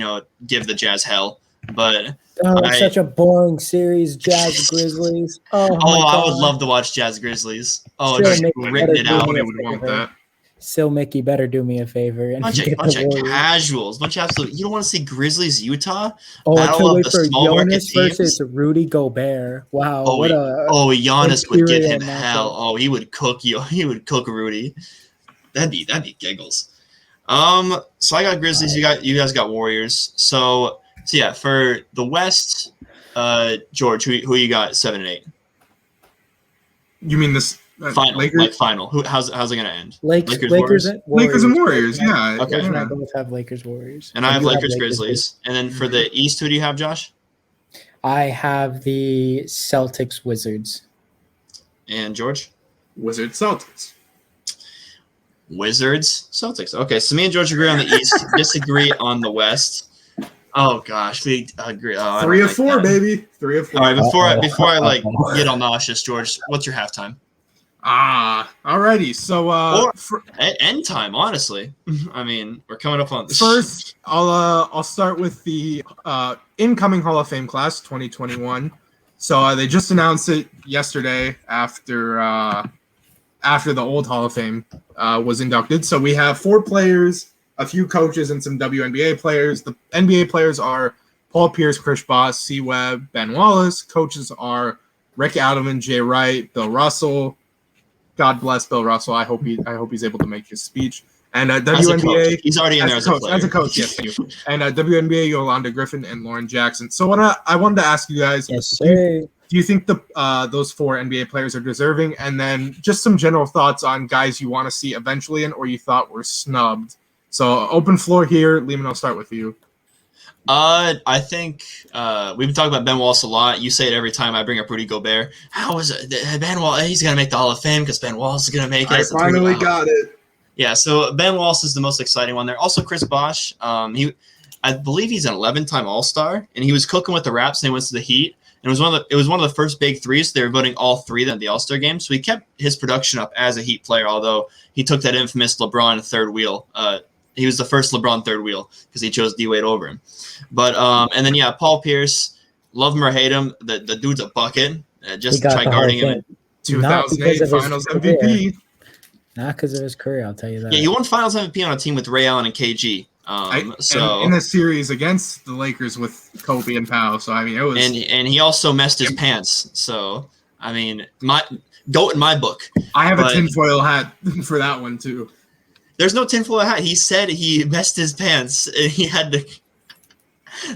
give the Jazz hell. But it's such a boring series, Jazz Grizzlies. I would love to watch Jazz Grizzlies. Oh, just written it out. Would want that. Still, Mickey better do me a favor and bunch of casuals, bunch of absolute. You don't want to see Grizzlies Utah? I can't wait for Jonas versus Rudy Gobert. Wow, Giannis would give him hell. Oh, he would cook you. He would cook Rudy. That'd be giggles. So I got Grizzlies. You guys got Warriors. So yeah, for the West, George, who you got 7 and 8? You mean this final? Lakers? Like final? How's it gonna end? Lakers and Warriors. Yeah. Okay. And I both have Lakers Warriors. And I have Lakers Grizzlies. And then for the East, who do you have, Josh? I have the Celtics Wizards. And George? Wizards Celtics. Wizards Celtics. Okay, so me and George agree on the East, disagree on the West. Oh gosh, we agree. 3 of 4, baby. 3 of 4. All right, before I get all nauseous, George, what's your halftime? Alrighty. So end time, honestly. I mean, we're coming up on this. First, I'll start with the incoming Hall of Fame class 2021. So they just announced it yesterday after the old Hall of Fame was inducted. So we have 4 players, a few coaches, and some WNBA players. The NBA players are Paul Pierce, Chris Bosh, C. Webb, Ben Wallace. Coaches are Rick Adelman, Jay Wright, Bill Russell. God bless Bill Russell. I hope he's able to make his speech. And WNBA, he's already in there as a player. As a coach, yes. And WNBA, Yolanda Griffin and Lauren Jackson. So what I wanted to ask you guys, yes, sir. Do you think those 4 NBA players are deserving? And then just some general thoughts on guys you want to see eventually in or you thought were snubbed. So open floor here. Lehman, I'll start with you. I think we've been talking about Ben Wallace a lot. You say it every time I bring up Rudy Gobert. How is it? Ben Wallace, he's going to make the Hall of Fame because Ben Wallace is going to make it. I finally got it. Yeah, so Ben Wallace is the most exciting one there. Also, Chris Bosh. I believe he's an 11-time All-Star, and he was cooking with the Raps, and he went to the Heat. And it was one of the first big threes. They were voting all 3 of them at the All-Star game. So he kept his production up as a Heat player, although he took that infamous LeBron third wheel. He was the first LeBron third wheel because he chose D-Wade over him. But and then Paul Pierce, love him or hate him, the dude's a bucket. Just try guarding him. 2008 Finals MVP. Not because of his career, I'll tell you that. Yeah, he won Finals MVP on a team with Ray Allen and KG. In the series against the Lakers with Kobe and Powell. So I mean, it was. And he also messed his pants. So I mean, go in my book. I have a tinfoil hat for that one too. There's no tinfoil hat. He said he messed his pants and he had to.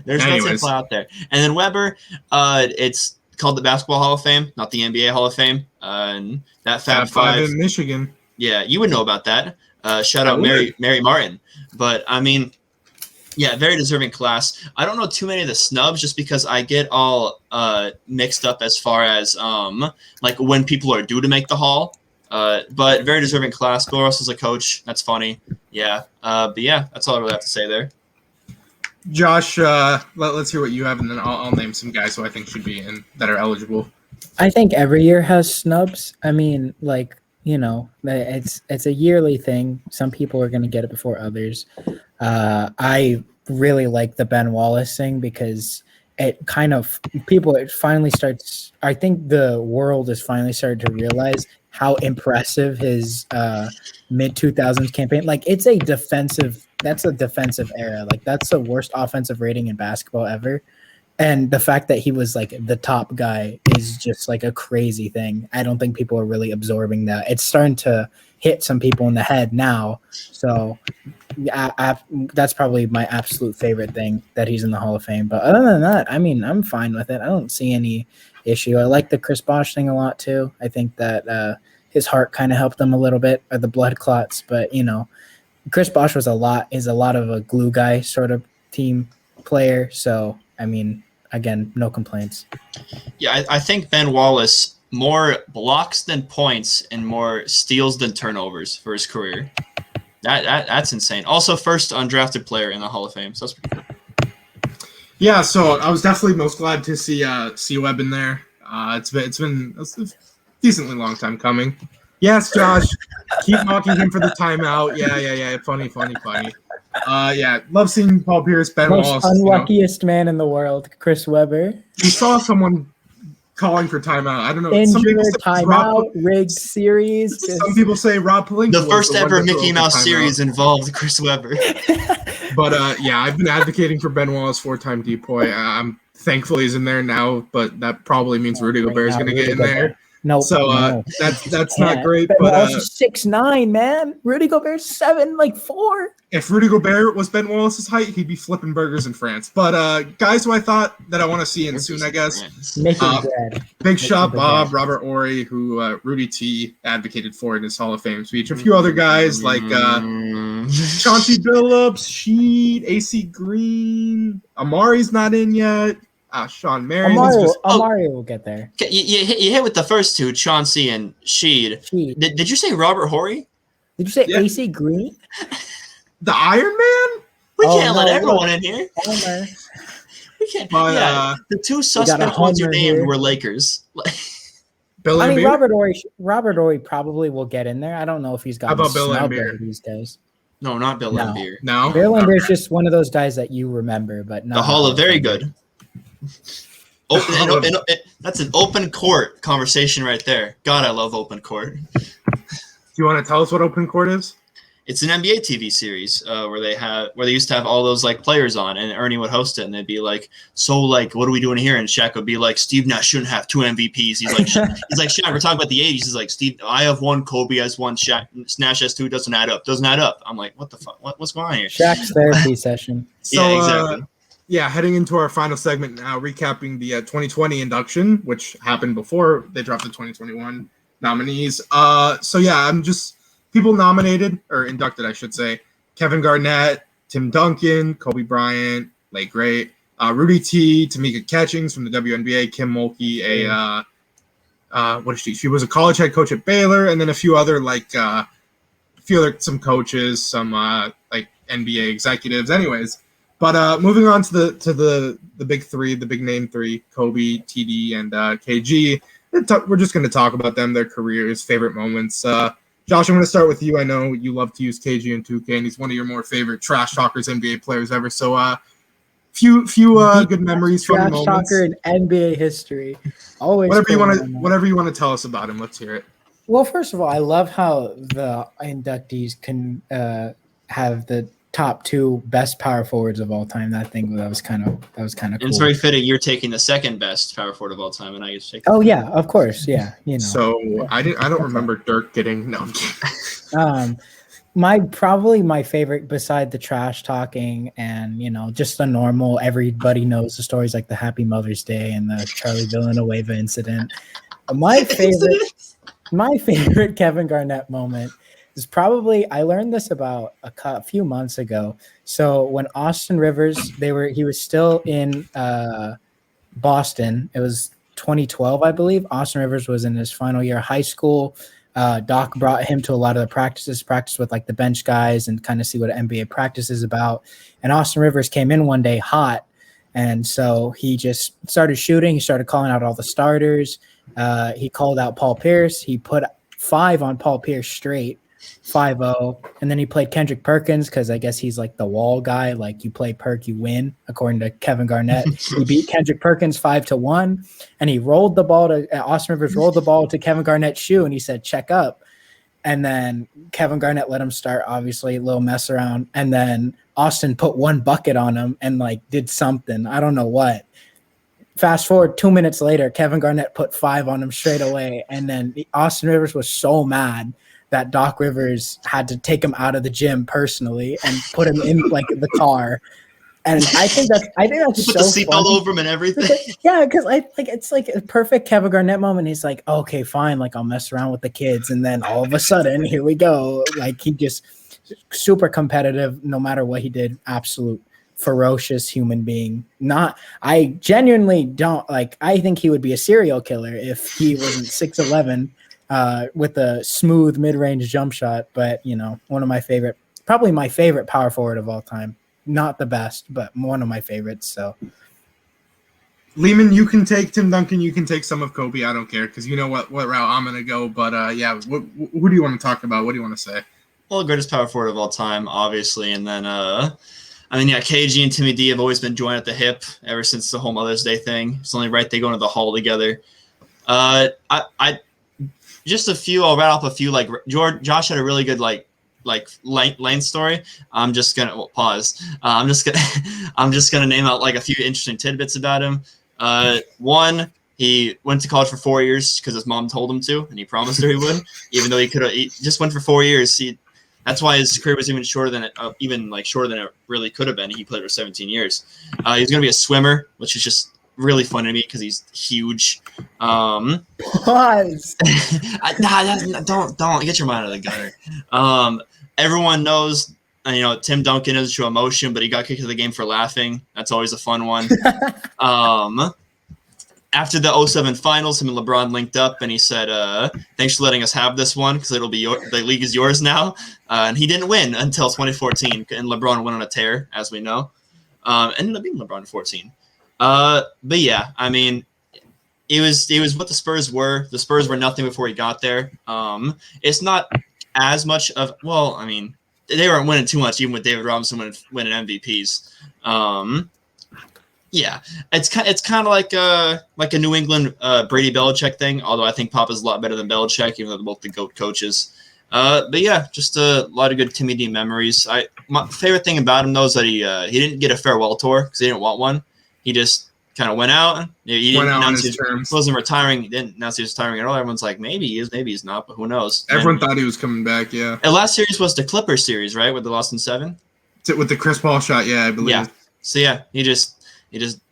There's no tinfoil out there. And then Weber, it's called the Basketball Hall of Fame, not the NBA Hall of Fame. And that Fab Five in Michigan. Yeah, you would know about that. Shout out Mary Martin. But I mean, yeah, very deserving class. I don't know too many of the snubs just because I get all mixed up as far as like when people are due to make the Hall. But very deserving class. Bill Russell's a coach. That's funny. Yeah. But yeah, that's all I really have to say there. Josh, let's hear what you have, and then I'll name some guys who I think should be in that are eligible. I think every year has snubs. I mean, like, it's a yearly thing. Some people are going to get it before others. I really like the Ben Wallace thing because it finally starts. I think the world is finally starting to realize how impressive his mid-2000s campaign. Like, it's a defensive that's a defensive era. Like that's the worst offensive rating in basketball ever. And the fact that he was like the top guy is just like a crazy thing. I don't think people are really absorbing that. It's starting to hit some people in the head now. So that's probably my absolute favorite thing that he's in the Hall of Fame. But other than that, I mean, I'm fine with it. I don't see any issue. I like the Chris Bosh thing a lot too. I think that his heart kind of helped him a little bit, or the blood clots. But Chris Bosh is a lot of a glue guy sort of team player. So I mean, again, no complaints. Yeah, I think Ben Wallace more blocks than points and more steals than turnovers for his career. That's insane. Also, first undrafted player in the Hall of Fame. So that's pretty cool. Yeah, so I was definitely most glad to see Webb in there. It's been a decently long time coming. Yes, Josh, keep mocking him for the timeout. Yeah. Funny. Yeah, love seeing Paul Pierce, Ben Wallace. Unluckiest man in the world, Chris Webber. We saw someone calling for timeout. I don't know. Injured, timeout, rigged series. Some people say Rob Pelinka. The first ever Mickey Mouse series involved Chris Webber. But yeah, I've been advocating for Ben Wallace, 4-time DPOY. I'm thankfully he's in there now, but that probably means Rudy Gobert is going to get in there. No, so that's not great. Ben but Wallace is 6'9", man. Rudy Gobert's 7'4". If Rudy Gobert was Ben Wallace's height, he'd be flipping burgers in France. But guys who I thought that I want to see in soon, I guess. Big Shot Bob, Robert Horry, who Rudy T advocated for in his Hall of Fame speech. A few other guys like Chauncey Billups, Sheed, AC Green. Amari's not in yet. Sean Marion. Amari will get there. You hit with the first two, Chauncey and Sheed. Did you say Robert Horry? Did you say AC Green? The Iron Man? We can't let everyone in here. We can't. But, the two suspect ones you named were Lakers. Robert Horry probably will get in there. I don't know if he's got Bill Laimbeer these days. No, not Bill Laimbeer. No. Bill Laimbeer's just one of those guys that you remember, but not the Hall of Very Good. That's an open court conversation right there. God, I love open court. Do you want to tell us what open court is? It's an NBA TV series where they used to have all those like players on, and Ernie would host it, and they'd be like, "So like, what are we doing here?" And Shaq would be like, "Steve Nash shouldn't have 2 MVPs." He's like, "Shaq, we're talking about the '80s." He's like, "Steve, I have 1, Kobe has 1, Shaq, Nash has 2. Doesn't add up. I'm like, "What the fuck? What's going on here?" Shaq's therapy session. So, yeah, exactly. Yeah, heading into our final segment now, recapping the 2020 induction, which happened before they dropped the 2021 nominees. So yeah, I'm just people nominated or inducted, I should say. Kevin Garnett, Tim Duncan, Kobe Bryant, Late Great, Rudy T, Tamika Catchings from the WNBA, Kim Mulkey, what is she? She was a college head coach at Baylor, and then a few other some coaches, some like NBA executives. Anyways. But moving on to the big three, the big name three, Kobe, TD, and KG. We're just going to talk about them, their careers, favorite moments. Josh, I'm going to start with you. I know you love to use KG in 2K, and he's one of your more favorite trash talkers NBA players ever. So few good memories, funny moments. Trash talker in NBA history. Always. Whatever you want to tell us about him. Let's hear it. Well, first of all, I love how the inductees can have the top 2 best power forwards of all time. That was kind of cool. It's very fitting. You're taking the second best power forward of all time, and I get to take. Oh yeah, of course, yeah. So I don't remember Dirk getting. No, I'm kidding. Probably my favorite, beside the trash talking and just the normal. Everybody knows the stories like the Happy Mother's Day and the Charlie Villanueva incident. My favorite Kevin Garnett moment. Probably I learned this about a few months ago. So when Austin Rivers, he was still in Boston. It was 2012, I believe. Austin Rivers was in his final year of high school. Doc brought him to a lot of the practice with like the bench guys and kind of see what NBA practice is about. And Austin Rivers came in one day hot, and so he just started shooting. He started calling out all the starters. He called out Paul Pierce. He put 5 on Paul Pierce straight. 5-0, and then he played Kendrick Perkins because I guess he's like the wall guy. Like you play Perk, you win, according to Kevin Garnett. He beat Kendrick Perkins 5-1, and he rolled the ball to Austin Rivers rolled the ball to Kevin Garnett's shoe, and he said, "Check up." And then Kevin Garnett let him start, obviously, a little mess around. And then Austin put one bucket on him and like did something. I don't know what. Fast forward 2 minutes later, Kevin Garnett put 5 on him straight away. And then Austin Rivers was so mad that Doc Rivers had to take him out of the gym personally and put him in like the car. And I think that's Put so the seatbelt funny. over him and everything. Yeah, because it's like a perfect Kevin Garnett moment. He's like, okay, fine, like I'll mess around with the kids, and then all of a sudden, here we go. Like he just super competitive, no matter what he did. Absolute ferocious human being. I genuinely don't like. I think he would be a serial killer if he wasn't 6'11", with a smooth mid-range jump shot. But one of my favorite, probably my favorite power forward of all time. Not the best, but one of my favorites. So, Lehman, you can take Tim Duncan. You can take some of Kobe. I don't care because you know what route I'm gonna go. But who do you want to talk about? What do you want to say? Well, greatest power forward of all time, obviously, and then KG and Timmy D have always been joined at the hip ever since the whole Mother's Day thing. It's only right they go into the hall together. I just a few. I'll rattle up a few. Like Josh had a really good lane story. I'm just gonna pause. I'm just gonna name out like a few interesting tidbits about him. One, he went to college for 4 years because his mom told him to, and he promised her he would, even though he just went for 4 years. That's why his career was even shorter than it really could have been. He played for 17 years. He was gonna be a swimmer, which is just really funny to me because he's huge. Pause. Don't get your mind out of the gutter. Everyone knows, Tim Duncan doesn't show emotion, but he got kicked out of the game for laughing. That's always a fun one. After the 2007 finals, him and LeBron linked up, and he said, thanks for letting us have this one because it'll be the league is yours now. And he didn't win until 2014, and LeBron went on a tear, as we know. Ended up beating LeBron in 14. But yeah, I mean, it was what the Spurs were. The Spurs were nothing before he got there. It's not as much of they weren't winning too much, even with David Robinson winning MVPs. Yeah, it's kind of like a New England Brady Belichick thing. Although I think Papa's a lot better than Belichick, even though they're both the GOAT coaches. But yeah, just a lot of good Timmy D memories. My favorite thing about him though is that he didn't get a farewell tour because he didn't want one. He just kind of went out. He didn't announce he wasn't retiring. He didn't announce he was retiring at all. Everyone's like, maybe he is, maybe he's not, but who knows? Everyone thought he was coming back. Yeah. The last series was the Clippers series, right? With the lost in 7. With the Chris Paul shot, yeah, I believe. Yeah. So yeah, he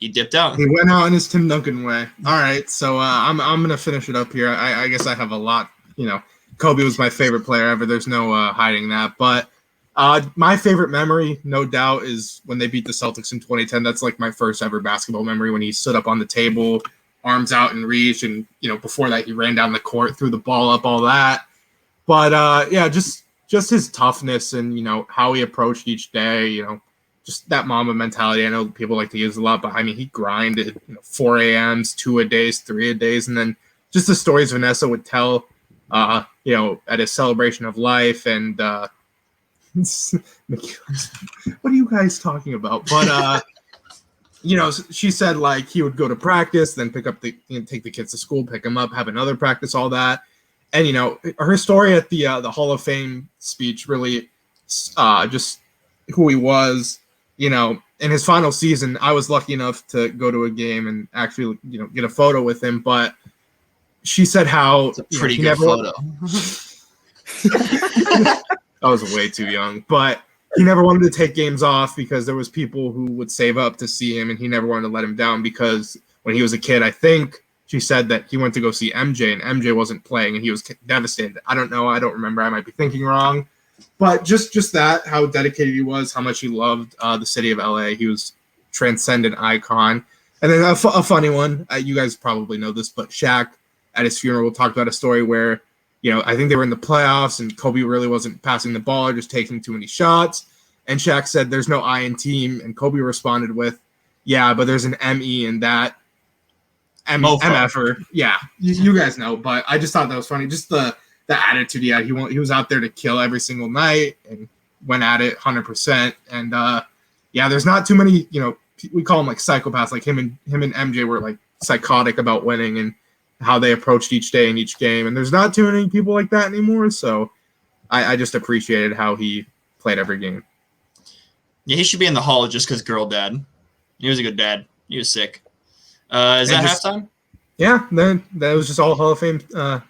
dipped out. He went out in his Tim Duncan way. All right, so I'm gonna finish it up here. I guess I have a lot. Kobe was my favorite player ever. There's no hiding that. But my favorite memory, no doubt, is when they beat the Celtics in 2010. That's like my first ever basketball memory when he stood up on the table, arms out in reach, and before that he ran down the court, threw the ball up, all that. But yeah, just his toughness and how he approached each day. Just that Mamba mentality. I know people like to use a lot, but I mean, he grinded 4 a.m.s, 2-a-days, 3-a-days, and then just the stories Vanessa would tell, at his celebration of life. And what are you guys talking about? But she said like he would go to practice, then pick up take the kids to school, pick them up, have another practice, all that. And her story at the Hall of Fame speech really just who he was. In his final season, I was lucky enough to go to a game and actually, get a photo with him. But she said how it's a pretty good photo. I was way too young, but he never wanted to take games off because there was people who would save up to see him, and he never wanted to let him down because when he was a kid, I think she said that he went to go see MJ, and MJ wasn't playing, and he was devastated. I don't know. I don't remember. I might be thinking wrong. But just that, how dedicated he was, how much he loved the city of LA. He was transcendent icon. And then a funny one, you guys probably know this, but Shaq at his funeral talked about a story where, I think they were in the playoffs and Kobe really wasn't passing the ball or just taking too many shots. And Shaq said, there's no I in team. And Kobe responded with, yeah, but there's an M-E in that. MFer. Yeah, you guys know. But I just thought that was funny. Just the attitude he had. He was out there to kill every single night and went at it 100%. And yeah, there's not too many, we call them like psychopaths. Like him and MJ were like psychotic about winning and how they approached each day and each game. And there's not too many people like that anymore. So I just appreciated how he played every game. Yeah, he should be in the Hall just because girl dad. He was a good dad. He was sick. Is that halftime? Yeah, then that was just all Hall of Fame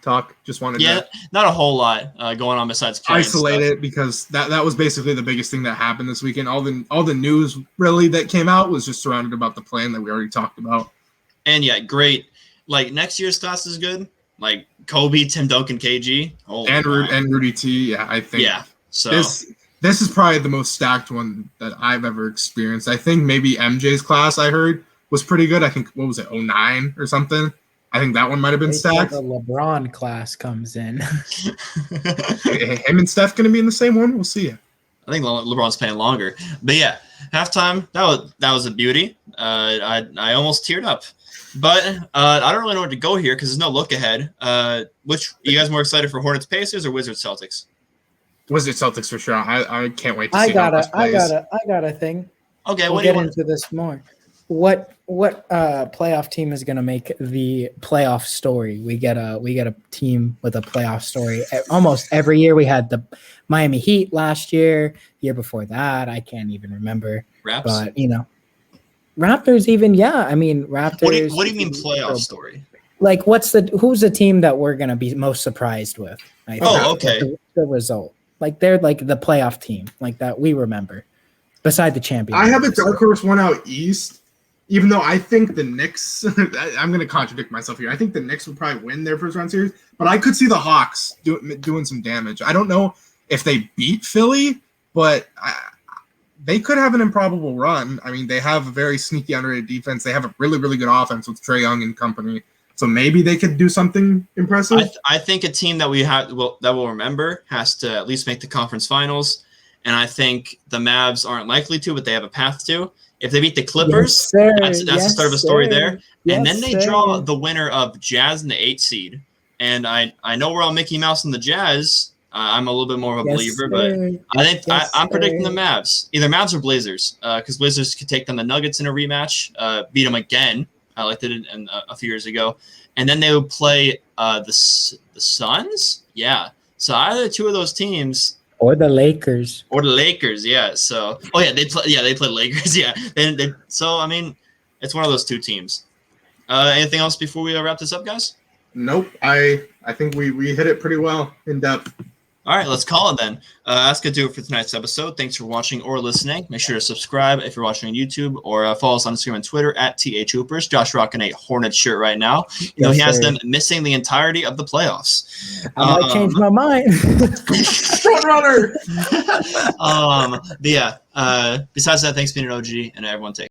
talk. Just wanted to not a whole lot going on besides isolate it because that was basically the biggest thing that happened this weekend. All the news really that came out was just surrounded about the plan that we already talked about. And yeah, great. Like next year's class is good. Like Kobe, Tim Duncan, KG, and Rudy T. Yeah, I think. Yeah. So this is probably the most stacked one that I've ever experienced. I think maybe MJ's class I heard was pretty good. I think what was it, 09 or something? I think that one might have been stacked. The LeBron class comes in. Him and Steph gonna be in the same one. We'll see. I think LeBron's playing longer. But yeah, halftime that was a beauty. I almost teared up. But I don't really know where to go here because there's no look ahead. Which are you guys more excited for, Hornets Pacers or Wizards Celtics? Wizards Celtics for sure. I can't wait to see I got a thing. Okay, we'll get into this more. What playoff team is going to make the playoff story? We get a team with a playoff story. Almost every year we had the Miami Heat last year. Year before that, I can't even remember. Raps? But Raptors even, yeah. I mean, Raptors. What do you mean playoff story? Like, who's the team that we're gonna be most surprised with? Okay. The result, like they're like the playoff team, like that we remember. Beside the champion, I have a dark horse one out east. Even though I think the Knicks, I'm going to contradict myself here. I think the Knicks would probably win their first round series, but I could see the Hawks doing some damage. I don't know if they beat Philly, but they could have an improbable run. I mean, they have a very sneaky, underrated defense. They have a really, really good offense with Trae Young and company. So maybe they could do something impressive. I think a team that we'll remember has to at least make the conference finals, and I think the Mavs aren't likely to, but they have a path to. If they beat the Clippers, that's the start of a story there. And then they draw the winner of Jazz and the 8 seed. And I know we're all Mickey Mouse and the Jazz. I'm a little bit more of a believer, but I think I'm predicting the Mavs. Either Mavs or Blazers, because Blazers could take down the Nuggets in a rematch, beat them again, like they did a few years ago. And then they would play the Suns. Yeah. So either two of those teams. Or the Lakers. Yeah. So, they play Lakers. Yeah. So, I mean, it's one of those two teams. Anything else before we wrap this up, guys? Nope. I think we hit it pretty well in depth. All right, let's call it then. That's going to do it for tonight's episode. Thanks for watching or listening. Make sure to subscribe if you're watching on YouTube, or follow us on Instagram and Twitter at THHoopers. Josh rocking a Hornets shirt right now. He has them missing the entirety of the playoffs. I might change my mind. Front runner. Besides that, thanks for being an OG, and everyone take